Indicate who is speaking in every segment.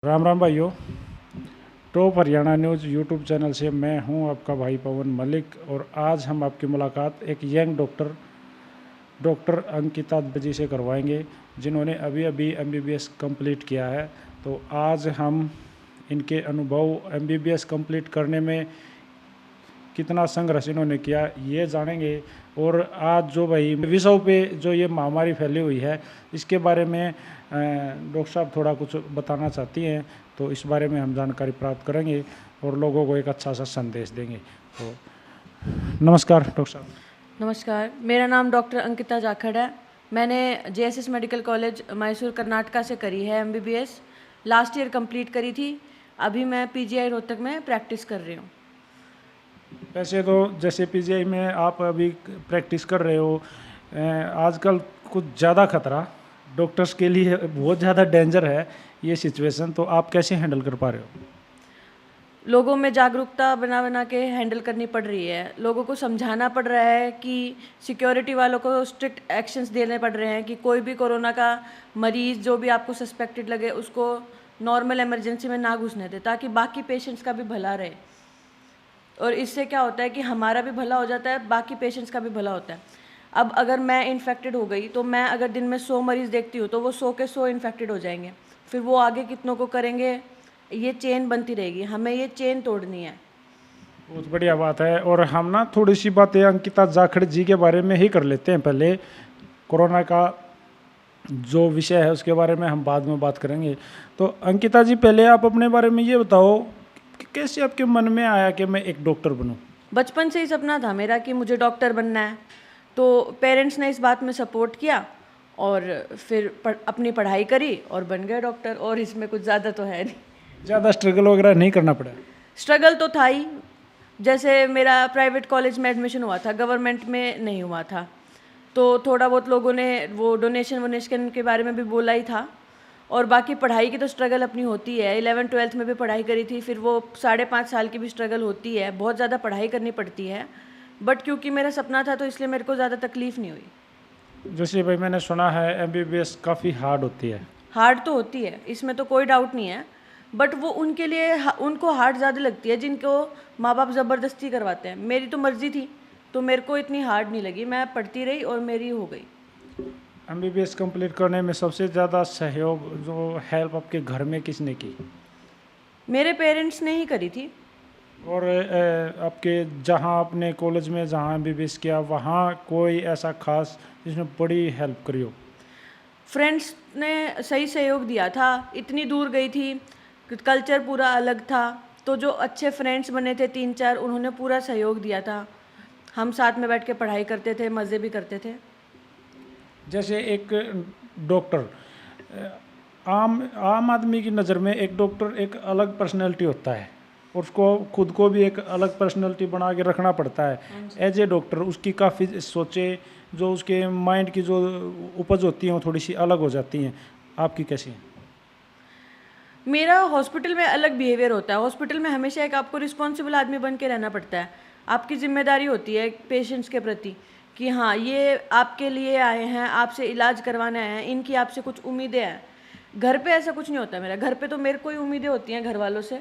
Speaker 1: राम राम भाइयों। Top Haryana news YouTube channel से मैं हूं आपका भाई पवन मलिक और आज हम आपकी मुलाकात एक यंग डॉक्टर अंकिता जी से करवाएंगे जिन्होंने अभी अभी एमबीबीएस कंप्लीट किया है। तो आज हम इनके अनुभव एमबीबीएस कंप्लीट करने में कितना संघर्ष इन्होंने किया ये जानेंगे। और आज जो भाई विश्व पे जो ये महामारी फैली हुई है इसके बारे में डॉक्टर साहब थोड़ा कुछ बताना चाहती हैं, तो इस बारे में हम जानकारी प्राप्त करेंगे और लोगों को एक अच्छा सा संदेश देंगे। तो नमस्कार डॉक्टर साहब।
Speaker 2: नमस्कार, मेरा नाम डॉक्टर अंकिता जाखड़ है। मैंने JSS medical college Mysore Karnataka से करी है एमबीबीएस। लास्ट ईयर कंप्लीट करी थी। अभी मैं पीजीआई रोहतक में प्रैक्टिस कर रही हूँ।
Speaker 1: वैसे तो जैसे पीजीआई में आप अभी प्रैक्टिस कर रहे हो, आजकल कुछ ज़्यादा खतरा डॉक्टर्स के लिए बहुत ज़्यादा डेंजर है ये सिचुएशन, तो आप कैसे हैंडल कर पा रहे हो?
Speaker 2: लोगों में जागरूकता बना बना के हैंडल करनी पड़ रही है। लोगों को समझाना पड़ रहा है कि सिक्योरिटी वालों को स्ट्रिक्ट एक्शंस देने पड़ रहे हैं कि कोई भी कोरोना का मरीज़ जो भी आपको सस्पेक्टेड लगे उसको नॉर्मल इमरजेंसी में ना घुसने दे, ताकि बाकी पेशेंट्स का भी भला रहे। और इससे क्या होता है कि हमारा भी भला हो जाता है, बाकी पेशेंट्स का भी भला होता है। अब अगर मैं इन्फेक्टेड हो गई तो मैं अगर दिन में 100 मरीज़ देखती हूँ तो वो 100 के 100 इन्फेक्टेड हो जाएंगे, फिर वो आगे कितनों को करेंगे, ये चेन बनती रहेगी। हमें ये चेन तोड़नी है।
Speaker 1: बहुत बढ़िया बात है। और हम ना थोड़ी सी बातें अंकिता जाखड़ जी के बारे में ही कर लेते हैं। पहले कोरोना का जो विषय है उसके बारे में हम बाद में बात करेंगे। तो अंकिता जी, पहले आप अपने बारे में ये बताओ कि कैसे आपके मन में आया कि मैं एक डॉक्टर बनूं?
Speaker 2: बचपन से ही सपना था मेरा कि मुझे डॉक्टर बनना है। तो पेरेंट्स ने इस बात में सपोर्ट किया और फिर अपनी पढ़ाई करी और बन गए डॉक्टर। और इसमें कुछ ज़्यादा तो है नहीं।
Speaker 1: ज़्यादा स्ट्रगल वगैरह नहीं करना पड़ा?
Speaker 2: स्ट्रगल तो था ही। जैसे मेरा प्राइवेट कॉलेज में एडमिशन हुआ था, गवर्नमेंट में नहीं हुआ था, तो थोड़ा बहुत लोगों ने वो डोनेशन के बारे में भी बोला ही था। और बाकी पढ़ाई की तो स्ट्रगल अपनी होती है। 11th-12th में भी पढ़ाई करी थी, फिर वो 5.5 साल की भी स्ट्रगल होती है, बहुत ज़्यादा पढ़ाई करनी पड़ती है। बट क्योंकि मेरा सपना था तो इसलिए मेरे को ज़्यादा तकलीफ़ नहीं हुई।
Speaker 1: जैसे भाई मैंने सुना है एमबीबीएस काफ़ी हार्ड होती है।
Speaker 2: हार्ड तो होती है, इसमें तो कोई डाउट नहीं है। बट वो उनके लिए उनको हार्ड ज़्यादा लगती है जिनको माँ बाप ज़बरदस्ती करवाते हैं। मेरी तो मर्ज़ी थी तो मेरे को इतनी हार्ड नहीं लगी, मैं पढ़ती रही और मेरी हो गई।
Speaker 1: एमबीबीएस कंप्लीट करने में सबसे ज़्यादा सहयोग जो हेल्प आपके घर में किसने की?
Speaker 2: मेरे पेरेंट्स ने ही करी थी।
Speaker 1: और आपके जहाँ आपने कॉलेज में जहाँ एमबीबीएस किया वहाँ कोई ऐसा खास जिसने बड़ी हेल्प करी हो?
Speaker 2: फ्रेंड्स ने सही सहयोग दिया था। इतनी दूर गई थी, कल्चर पूरा अलग था, तो जो अच्छे फ्रेंड्स बने थे 3-4, उन्होंने पूरा सहयोग दिया था। हम साथ में बैठ के पढ़ाई करते थे, मज़े भी करते थे।
Speaker 1: जैसे एक डॉक्टर, आम आम आदमी की नज़र में एक डॉक्टर एक अलग पर्सनैलिटी होता है और उसको खुद को भी एक अलग पर्सनैलिटी बना के रखना पड़ता है। एज ए डॉक्टर उसकी काफ़ी सोचे जो उसके माइंड की जो उपज होती हैं वो थोड़ी सी अलग हो जाती हैं। आपकी कैसी है?
Speaker 2: मेरा हॉस्पिटल में अलग बिहेवियर होता है। हॉस्पिटल में हमेशा एक आपको रिस्पॉन्सिबल आदमी बन के रहना पड़ता है। आपकी जिम्मेदारी होती है पेशेंट्स के प्रति कि हाँ, ये आपके लिए आए हैं, आपसे इलाज करवाने आए हैं, इनकी आपसे कुछ उम्मीदें हैं। घर पे ऐसा कुछ नहीं होता मेरा। घर पे तो मेरे को ही उम्मीदें होती हैं घर वालों से।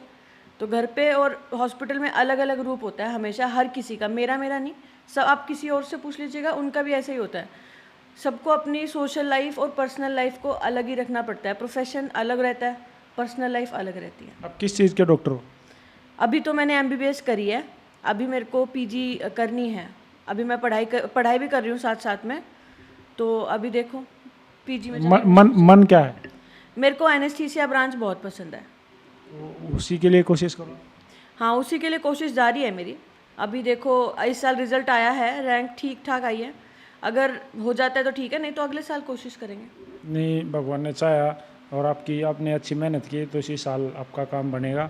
Speaker 2: तो घर पे और हॉस्पिटल में अलग अलग रूप होता है हमेशा हर किसी का। मेरा मेरा नहीं, सब आप किसी और से पूछ लीजिएगा, उनका भी ऐसा ही होता है। सबको अपनी सोशल लाइफ और पर्सनल लाइफ को अलग ही रखना पड़ता है। प्रोफेशन अलग रहता है, पर्सनल लाइफ अलग रहती है।
Speaker 1: आप किस चीज़ के डॉक्टर हो?
Speaker 2: अभी तो मैंने एमबीबीएस करी है, अभी मेरे को पीजी करनी है। अभी मैं पढ़ाई भी कर रही हूँ साथ साथ में। तो अभी देखो पीजी में
Speaker 1: मन क्या है?
Speaker 2: मेरे को एनेस्थीसिया ब्रांच बहुत पसंद है।
Speaker 1: उसी के लिए कोशिश करो।
Speaker 2: हाँ, उसी के लिए कोशिश जारी है मेरी। अभी देखो इस साल रिजल्ट आया है, रैंक ठीक ठाक आई है। अगर हो जाता है तो ठीक है, नहीं तो अगले साल कोशिश करेंगे।
Speaker 1: नहीं, भगवान ने चाहा और आपने अच्छी मेहनत की तो इसी साल आपका काम बनेगा।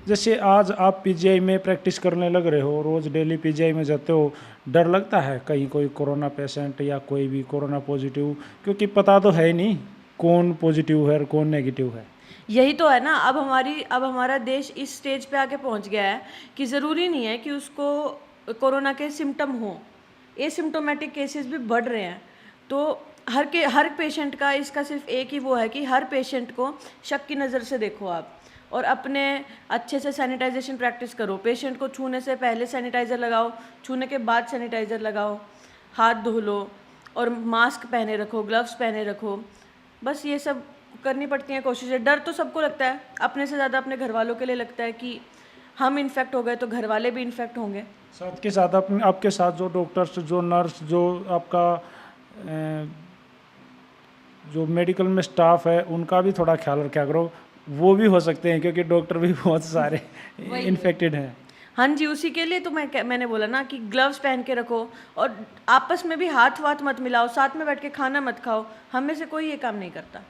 Speaker 1: जैसे आज आप पीजीआई में प्रैक्टिस करने लग रहे हो, रोज़ डेली पीजीआई में जाते हो, डर लगता है कहीं कोई कोरोना पेशेंट या कोई भी कोरोना पॉजिटिव, क्योंकि पता तो है नहीं कौन पॉजिटिव है और कौन नेगेटिव है?
Speaker 2: यही तो है ना। अब हमारा देश इस स्टेज पे आके पहुंच गया है कि ज़रूरी नहीं है कि उसको कोरोना के सिम्टम हो। एसिम्टोमेटिक केसेस भी बढ़ रहे हैं। तो हर पेशेंट का इसका सिर्फ एक ही वो है कि हर पेशेंट को शक की नज़र से देखो आप, और अपने अच्छे से सैनिटाइजेशन प्रैक्टिस करो। पेशेंट को छूने से पहले सैनिटाइज़र लगाओ, छूने के बाद सैनिटाइज़र लगाओ, हाथ धो लो, और मास्क पहने रखो, ग्लव्स पहने रखो। बस ये सब करनी पड़ती हैं कोशिशें। डर तो सबको लगता है, अपने से ज़्यादा अपने घर वालों के लिए लगता है कि हम इन्फेक्ट हो गए तो घर वाले भी इन्फेक्ट होंगे।
Speaker 1: साथ के साथ अपने आपके साथ जो डॉक्टर्स, जो नर्स, जो आपका जो मेडिकल में स्टाफ है, उनका भी थोड़ा ख्याल रखा करो। वो भी हो सकते हैं क्योंकि डॉक्टर भी बहुत सारे इन्फेक्टेड हैं।
Speaker 2: हाँ जी, उसी के लिए तो मैंने बोला ना कि ग्लव्स पहन के रखो, और आपस में भी हाथ वाथ मत मिलाओ, साथ में बैठ के खाना मत खाओ। हम में से कोई ये काम नहीं करता।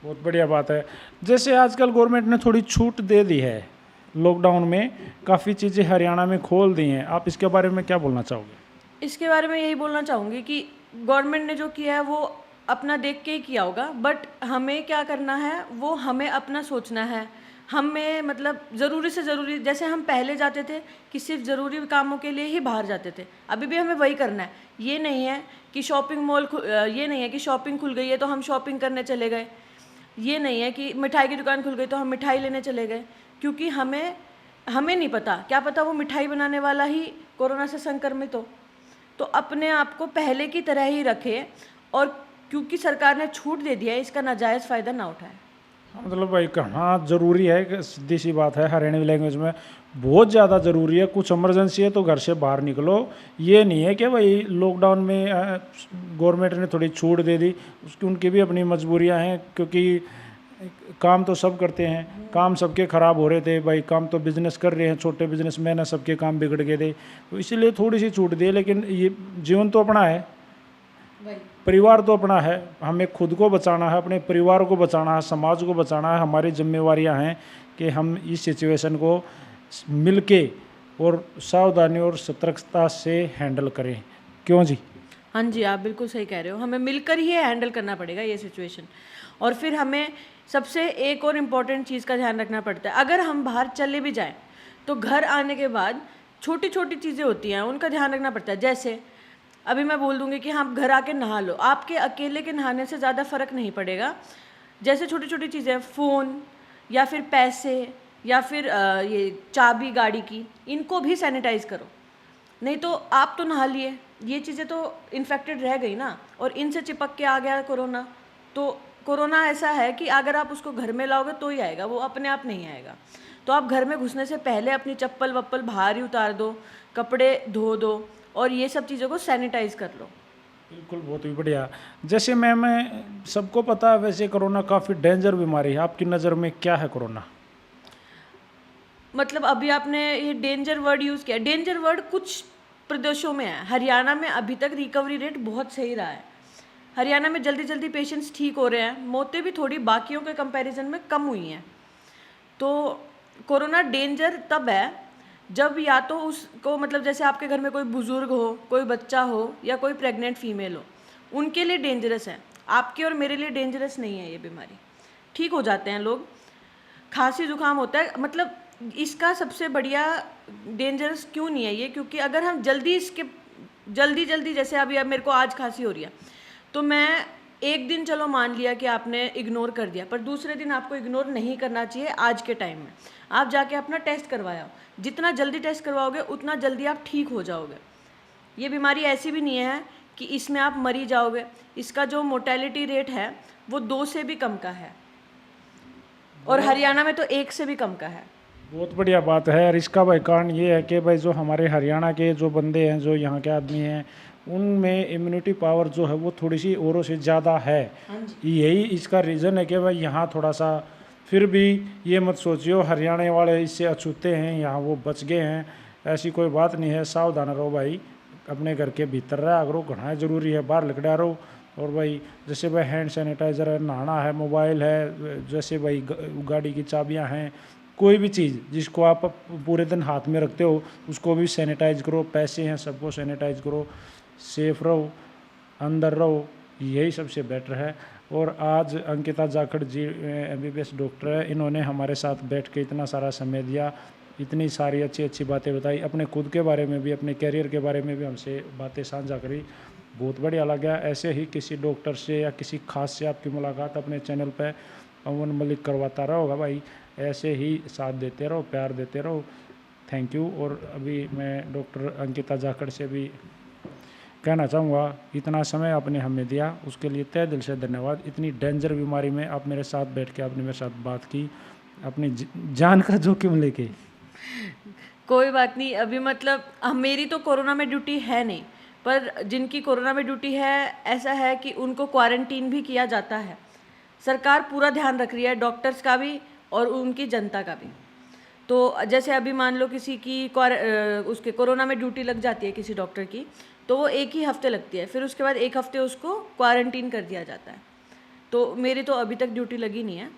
Speaker 1: बहुत बढ़िया बात है। जैसे आजकल गवर्नमेंट ने थोड़ी छूट दे दी है, लॉकडाउन में काफ़ी चीज़ें हरियाणा में खोल दी हैं, आप इसके बारे में क्या बोलना चाहोगे?
Speaker 2: इसके बारे में यही बोलना चाहूँगी कि गवर्नमेंट ने जो किया है वो अपना देख के ही किया होगा, बट हमें क्या करना है वो हमें अपना सोचना है। हमें मतलब ज़रूरी से ज़रूरी, जैसे हम पहले जाते थे कि सिर्फ ज़रूरी कामों के लिए ही बाहर जाते थे, अभी भी हमें वही करना है। ये नहीं है कि ये नहीं है कि शॉपिंग खुल गई है तो हम शॉपिंग करने चले गए। ये नहीं है कि मिठाई की दुकान खुल गई तो हम मिठाई लेने चले गए, क्योंकि हमें नहीं पता, क्या पता वो मिठाई बनाने वाला ही कोरोना से संक्रमित हो। तो अपने आप को पहले की तरह ही रखें, और क्योंकि सरकार ने छूट दे दिया है, इसका नाजायज़ फ़ायदा ना उठाएं।
Speaker 1: मतलब भाई कहना ज़रूरी है कि सीधी सी बात है, हरियाणवी लैंग्वेज में बहुत ज़्यादा ज़रूरी है। कुछ इमरजेंसी है तो घर से बाहर निकलो। ये नहीं है कि भाई लॉकडाउन में गवर्नमेंट ने थोड़ी छूट दे दी, उसकी उनकी भी अपनी मजबूरियां हैं, क्योंकि काम तो सब करते हैं, काम सबके ख़राब हो रहे थे भाई। काम तो बिज़नेस कर रहे हैं, छोटे बिजनेसमैन है, सबके काम बिगड़ गए थे, तो इसीलिए थोड़ी सी छूट दी। लेकिन ये जीवन तो अपना है, परिवार तो अपना है, हमें खुद को बचाना है, अपने परिवार को बचाना है, समाज को बचाना है। हमारी जिम्मेवारियां हैं कि हम इस सिचुएशन को मिलके और सावधानी और सतर्कता से हैंडल करें। क्यों जी?
Speaker 2: हाँ जी, आप बिल्कुल सही कह रहे हो। हमें मिलकर ही हैंडल करना पड़ेगा ये सिचुएशन। और फिर हमें सबसे एक और इम्पॉर्टेंट चीज़ का ध्यान रखना पड़ता है। अगर हम बाहर चले भी जाएं तो घर आने के बाद छोटी छोटी चीज़ें होती हैं, उनका ध्यान रखना पड़ता है। जैसे अभी मैं बोल दूंगी कि हम घर आके नहा लो, आपके अकेले के नहाने से ज़्यादा फ़र्क नहीं पड़ेगा। जैसे छोटी छोटी चीज़ें, फ़ोन या फिर पैसे या फिर ये चाबी गाड़ी की, इनको भी सैनिटाइज़ करो। नहीं तो आप तो नहा लिए, ये चीज़ें तो इन्फेक्टेड रह गई ना, और इनसे चिपक के आ गया कोरोना। तो कोरोना ऐसा है कि अगर आप उसको घर में लाओगे तो ही आएगा, वो अपने आप नहीं आएगा। तो आप घर में घुसने से पहले अपनी चप्पल वप्पल बाहर ही उतार दो, कपड़े धो दो, और ये सब चीज़ों को सैनिटाइज कर लो।
Speaker 1: बिल्कुल, बहुत ही बढ़िया। जैसे मैं सबको पता है वैसे कोरोना काफ़ी डेंजर बीमारी है, आपकी नज़र में क्या है कोरोना?
Speaker 2: मतलब अभी आपने ये डेंजर वर्ड यूज़ किया। डेंजर वर्ड कुछ प्रदेशों में है, हरियाणा में अभी तक रिकवरी रेट बहुत सही रहा है। हरियाणा में जल्दी जल्दी पेशेंट्स ठीक हो रहे हैं, मौतें भी थोड़ी बाकियों के कंपैरिजन में कम हुई हैं। तो कोरोना डेंजर तब है जब या तो उसको, मतलब जैसे आपके घर में कोई बुज़ुर्ग हो, कोई बच्चा हो या कोई प्रेग्नेंट फीमेल हो, उनके लिए डेंजरस है। आपके और मेरे लिए डेंजरस नहीं है ये बीमारी, ठीक हो जाते हैं लोग। खांसी जुकाम होता है, मतलब इसका सबसे बढ़िया डेंजरस क्यों नहीं है ये, क्योंकि अगर हम जल्दी जैसे अभी अब मेरे को आज खांसी हो रही है, तो मैं एक दिन चलो मान लिया कि आपने इग्नोर कर दिया, पर दूसरे दिन आपको इग्नोर नहीं करना चाहिए। आज के टाइम में आप जाके अपना टेस्ट करवाओ, जितना जल्दी टेस्ट करवाओगे उतना जल्दी आप ठीक हो जाओगे। ये बीमारी ऐसी भी नहीं है कि इसमें आप मरी जाओगे। इसका जो मोर्टेलिटी रेट है वो 2 से भी कम का है, और हरियाणा में तो 1 से भी कम का है।
Speaker 1: बहुत बढ़िया बात है। और इसका भाई कारण ये है कि भाई जो हमारे हरियाणा के जो बंदे हैं, जो यहाँ के आदमी हैं, उनमें इम्यूनिटी पावर जो है वो थोड़ी सी औरों से ज़्यादा है। यही इसका रीज़न है कि भाई यहाँ थोड़ा सा, फिर भी ये मत सोचियो हरियाणा वाले इससे अछूते हैं, यहाँ वो बच गए हैं, ऐसी कोई बात नहीं है। सावधान रहो भाई, अपने घर के भीतर रहा करो, घना ज़रूरी है, बाहर लिकड़ा रहो। और भाई जैसे भाई हैंड सैनिटाइज़र है, नहाना है, मोबाइल है, जैसे भाई गाड़ी की चाबियाँ हैं, कोई भी चीज़ जिसको आप पूरे दिन हाथ में रखते हो उसको भी सैनिटाइज करो। पैसे हैं, सबको सैनिटाइज करो, सेफ रहो, अंदर रहो, यही सबसे बेटर है। और आज अंकिता जाखड़ जी MBBS डॉक्टर है, इन्होंने हमारे साथ बैठ के इतना सारा समय दिया, इतनी सारी अच्छी अच्छी बातें बताई, अपने खुद के बारे में भी, अपने कैरियर के बारे में भी हमसे बातें साझा करी। बहुत बढ़िया लगा। ऐसे ही किसी डॉक्टर से या किसी खास से आपकी मुलाकात अपने चैनल पे पवन मलिक करवाता रहोगा भाई। ऐसे ही साथ देते रहो, प्यार देते रहो। Thank you. और अभी मैं डॉक्टर अंकिता जाखड़ से भी कहना चाहूँगा, इतना समय आपने हमें दिया उसके लिए तहे दिल से धन्यवाद। इतनी डेंजर बीमारी में आप मेरे साथ बैठ के आपने मेरे साथ बात की, अपनी जान का जोखिम लेके।
Speaker 2: कोई बात नहीं, अभी मतलब मेरी तो कोरोना में ड्यूटी है नहीं, पर जिनकी कोरोना में ड्यूटी है ऐसा है कि उनको क्वारंटीन भी किया जाता है। सरकार पूरा ध्यान रख रही है, डॉक्टर्स का भी और उनकी जनता का भी। तो जैसे अभी मान लो किसी की उसके कोरोना में ड्यूटी लग जाती है किसी डॉक्टर की, तो वो 1 ही हफ्ते लगती है, फिर उसके बाद 1 हफ्ते उसको क्वारंटीन कर दिया जाता है। तो मेरी तो अभी तक ड्यूटी लगी नहीं है,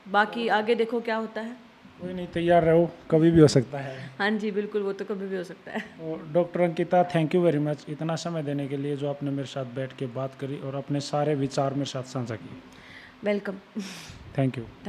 Speaker 2: बाकी आगे देखो क्या होता है।
Speaker 1: कोई नहीं, तैयार रहो, कभी भी हो सकता है।
Speaker 2: हाँ जी बिल्कुल, वो तो कभी भी हो सकता है।
Speaker 1: और doctor Ankita, thank you very much इतना समय देने के लिए, जो आपने मेरे साथ बैठ के बात करी और अपने सारे विचार मेरे साथ साझा किए।
Speaker 2: वेलकम।
Speaker 1: Thank you.